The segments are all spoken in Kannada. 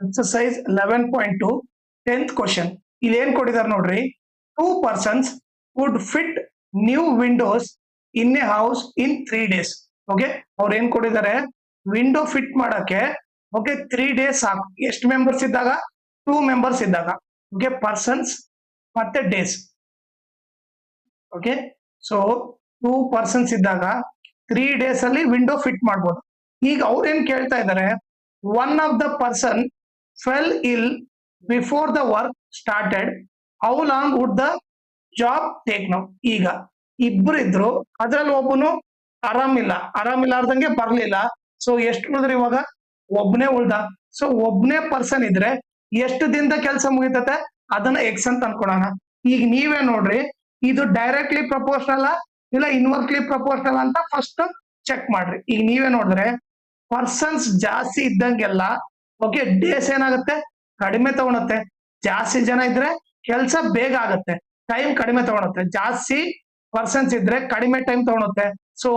Exercise 11.2 10th question. ಇಲ್ಲಿ ಏನ್ ಕೊಟ್ಟಿದ್ದಾರೆ ನೋಡ್ರಿ, 2 persons would fit new windows in a house in 3 days. Okay, ಅವ್ರು ಏನ್ ಕೊಟ್ಟಿದ್ದಾರೆ, ವಿಂಡೋ ಫಿಟ್ ಮಾಡಕ್ಕೆ ಓಕೆ 3 days ಸಾಕು. ಎಷ್ಟು ಮೆಂಬರ್ಸ್ ಇದ್ದಾಗ? 2 ಮೆಂಬರ್ಸ್ ಇದ್ದಾಗ. ಓಕೆ, ಪರ್ಸನ್ಸ್ ಮತ್ತೆ ಡೇಸ್. ಓಕೆ, ಸೊ 2 persons ಇದ್ದಾಗ 3 days ಅಲ್ಲಿ ವಿಂಡೋ ಫಿಟ್ ಮಾಡ್ಬೋದು. ಈಗ ಅವ್ರು ಏನ್ ಕೇಳ್ತಾ ಇದ್ದಾರೆ, one of the person fell ill before the work started, how long would the job take now. ಈಗ ಇಬ್ರು ಇದ್ರು, ಅದ್ರಲ್ಲಿ ಒಬ್ಬನು ಆರಾಮಿಲ್ಲಾರ್ದಂಗೆ ಬರ್ಲಿಲ್ಲ. ಸೊ ಎಷ್ಟು ಉಳಿದ್ರೆ ಇವಾಗ? ಒಬ್ನೇ ಉಳ್ದ. ಸೊ ಒಬ್ನೇ ಪರ್ಸನ್ ಇದ್ರೆ ಎಷ್ಟು ದಿನದ ಕೆಲಸ ಮುಗಿತತೆ ಅದನ್ನ ಎಕ್ಸ್ ಅಂತ ಅನ್ಕೊಳೋಣ. ಈಗ ನೀವೇ ನೋಡ್ರಿ, ಇದು ಡೈರೆಕ್ಟ್ಲಿ ಪ್ರಪೋರ್ಷನಲ್ ಇಲ್ಲ ಇನ್ವರ್ಸ್ಲಿ ಪ್ರಪೋರ್ಷನಲ್ ಅಂತ ಫಸ್ಟ್ ಚೆಕ್ ಮಾಡ್ರಿ. ಈಗ ನೀವೇ ನೋಡಿದ್ರೆ ಪರ್ಸನ್ಸ್ ಜಾಸ್ತಿ ಇದ್ದಂಗೆಲ್ಲ ಓಕೆ ಡೇಸ್ ಏನಾಗುತ್ತೆ, ಕಡಿಮೆ ತಗೊಳುತ್ತೆ. ಜಾಸ್ತಿ ಜನ ಇದ್ರೆ ಕೆಲಸ ಬೇಗ ಆಗುತ್ತೆ, ಟೈಮ್ ಕಡಿಮೆ ತಗೊಳುತ್ತೆ. ಜಾಸ್ತಿ ಪರ್ಸನ್ಸ್ ಇದ್ರೆ ಕಡಿಮೆ ಟೈಮ್ ತಗೊಳುತ್ತೆ. ಸೊ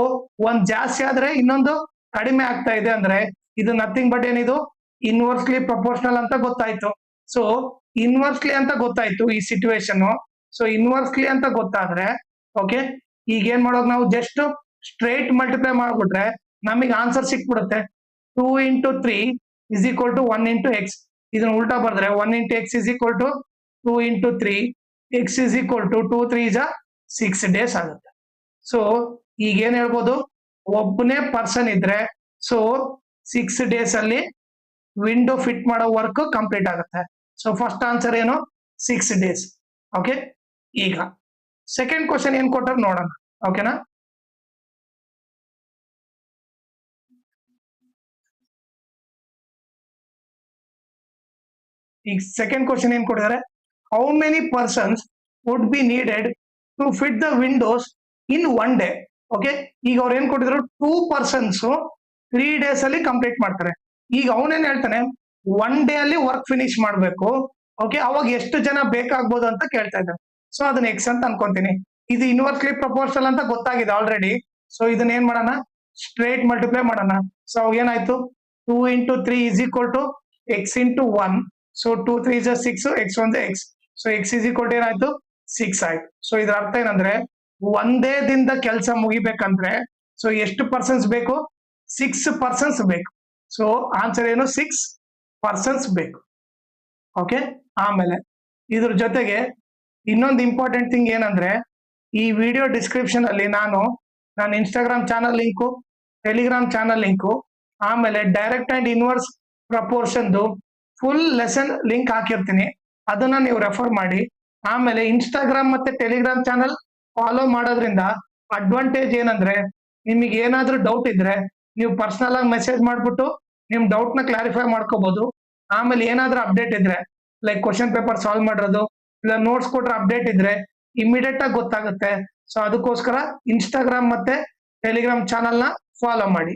ಒಂದ್ ಜಾಸ್ತಿ ಆದ್ರೆ ಇನ್ನೊಂದು ಕಡಿಮೆ ಆಗ್ತಾ ಇದೆ ಅಂದ್ರೆ ಇದು ನಥಿಂಗ್ ಬಟ್ ಏನಿದು ಇನ್ವರ್ಸ್ಲಿ ಪ್ರಪೋರ್ಷನಲ್ ಅಂತ ಗೊತ್ತಾಯ್ತು. ಸೊ ಇನ್ವರ್ಸ್ಲಿ ಅಂತ ಗೊತ್ತಾಯ್ತು ಈ ಸಿಚುವೇಶನ್. ಸೊ ಇನ್ವರ್ಸ್ಲಿ ಅಂತ ಗೊತ್ತಾದ್ರೆ ಓಕೆ, ಈಗ ಏನ್ ಮಾಡೋದು, ನಾವು ಜಸ್ಟ್ ಸ್ಟ್ರೇಟ್ ಮಲ್ಟಿಪ್ಲೈ ಮಾಡ್ಬಿಟ್ರೆ ನಮಗೆ ಆನ್ಸರ್ ಸಿಕ್ಬಿಡುತ್ತೆ. 2 into 3 is equal to 1 into x. ಇದನ್ನ ಉಲ್ಟಾ ಬರ್ದ್ರೆ 1 into x is equal to 2 into 3, x is equal to 2 3 is 6 days ಆಗುತ್ತೆ. ಸೊ ಈಗ ಏನ್ ಹೇಳ್ಬೋದು, ಒಬ್ಬನೇ ಪರ್ಸನ್ ಇದ್ರೆ ಸೊ 6 days ಅಲ್ಲಿ ವಿಂಡೋ ಫಿಟ್ ಮಾಡೋ ವರ್ಕ್ ಕಂಪ್ಲೀಟ್ ಆಗುತ್ತೆ. ಸೊ ಫಸ್ಟ್ ಆನ್ಸರ್ ಏನು, 6 days. ಓಕೆ, ಈಗ ಸೆಕೆಂಡ್ ಕ್ವಶನ್ ಏನ್ ಕೊಟ್ಟಾರ ನೋಡೋಣ. ಓಕೆನಾ, ಈಗ ಸೆಕೆಂಡ್ ಕ್ವಶನ್ ಏನ್ ಕೊಟ್ಟಿದ್ದಾರೆ, how many persons would be needed to fit the windows in 1 day. Okay, ಈಗ ಅವ್ರು ಏನ್ ಕೊಟ್ಟಿದ್ರು, 2 persons 3 days ಅಲ್ಲಿ ಕಂಪ್ಲೀಟ್ ಮಾಡ್ತಾರೆ. ಈಗ ಅವನೇನ್ ಹೇಳ್ತಾನೆ, 1 day ಅಲ್ಲಿ ವರ್ಕ್ ಫಿನಿಶ್ ಮಾಡ್ಬೇಕು. ಓಕೆ, ಅವಾಗ ಎಷ್ಟು ಜನ ಬೇಕಾಗ್ಬೋದು ಅಂತ ಕೇಳ್ತಾ ಇದ್ದಾರೆ. ಸೊ ಅದನ್ನ ಎಕ್ಸ್ ಅಂತ ಅನ್ಕೊಂತೀನಿ. ಇದು ಇನ್ವರ್ಸ್ಲಿ ಪ್ರಪೋರ್ಷನಲ್ ಅಂತ ಗೊತ್ತಾಗಿದೆ ಆಲ್ರೆಡಿ. ಸೊ ಇದನ್ನ ಏನ್ ಮಾಡೋಣ, ಸ್ಟ್ರೇಟ್ ಮಲ್ಟಿಪ್ಲೈ ಮಾಡೋಣ. ಸೊ ಏನಾಯ್ತು, 2 into 3 is equal to x into 1. So 2 3 is 6, x 1 is x. So x is equal to ಏನಾಯ್ತು, 6 ಆಯ್ತು. ಸೊ ಇದ್ರ ಅರ್ಥ ಏನಂದ್ರೆ, ಒಂದೇ ದಿನದ ಕೆಲಸ ಮುಗಿಬೇಕಂದ್ರೆ ಸೊ ಎಷ್ಟು ಪರ್ಸನ್ಸ್ ಬೇಕು, 6 persons ಬೇಕು. ಸೊ ಆನ್ಸರ್ ಏನು, 6 persons ಬೇಕು. ಓಕೆ, ಆಮೇಲೆ ಇದ್ರ ಜೊತೆಗೆ ಇನ್ನೊಂದು ಇಂಪಾರ್ಟೆಂಟ್ ಥಿಂಗ್ ಏನಂದ್ರೆ, ಈ ವಿಡಿಯೋ ಡಿಸ್ಕ್ರಿಪ್ಷನ್ ಅಲ್ಲಿ ನನ್ನ Instagram channel link, Telegram channel link, ಆಮೇಲೆ ಡೈರೆಕ್ಟ್ ಅಂಡ್ ಇನ್ವರ್ಸ್ ಪ್ರಪೋರ್ಷನ್ದು ಫುಲ್ ಲೆಸನ್ ಲಿಂಕ್ ಹಾಕಿರ್ತೀನಿ. ಅದನ್ನ ನೀವು ರೆಫರ್ ಮಾಡಿ. ಆಮೇಲೆ ಇನ್ಸ್ಟಾಗ್ರಾಮ್ ಮತ್ತೆ ಟೆಲಿಗ್ರಾಮ್ ಚಾನಲ್ ಫಾಲೋ ಮಾಡೋದ್ರಿಂದ ಅಡ್ವಾಂಟೇಜ್ ಏನಂದ್ರೆ, ನಿಮಗೆ ಏನಾದ್ರೂ ಡೌಟ್ ಇದ್ರೆ ನೀವು ಪರ್ಸನಲ್ ಆಗಿ ಮೆಸೇಜ್ ಮಾಡ್ಬಿಟ್ಟು ನಿಮ್ ಡೌಟ್ ನ ಕ್ಲಾರಿಫೈ ಮಾಡ್ಕೋಬಹುದು. ಆಮೇಲೆ ಏನಾದ್ರೂ ಅಪ್ಡೇಟ್ ಇದ್ರೆ ಲೈಕ್ ಕ್ವಶನ್ ಪೇಪರ್ ಸಾಲ್ವ್ ಮಾಡಿರೋದು ಇಲ್ಲ ನೋಟ್ಸ್ ಕೊಟ್ರೆ ಅಪ್ಡೇಟ್ ಇದ್ರೆ ಇಮಿಡಿಯೇಟ್ ಆಗಿ ಗೊತ್ತಾಗುತ್ತೆ. ಸೊ ಅದಕ್ಕೋಸ್ಕರ ಇನ್ಸ್ಟಾಗ್ರಾಮ್ ಮತ್ತೆ ಟೆಲಿಗ್ರಾಮ್ ಚಾನಲ್ ನ ಫಾಲೋ ಮಾಡಿ.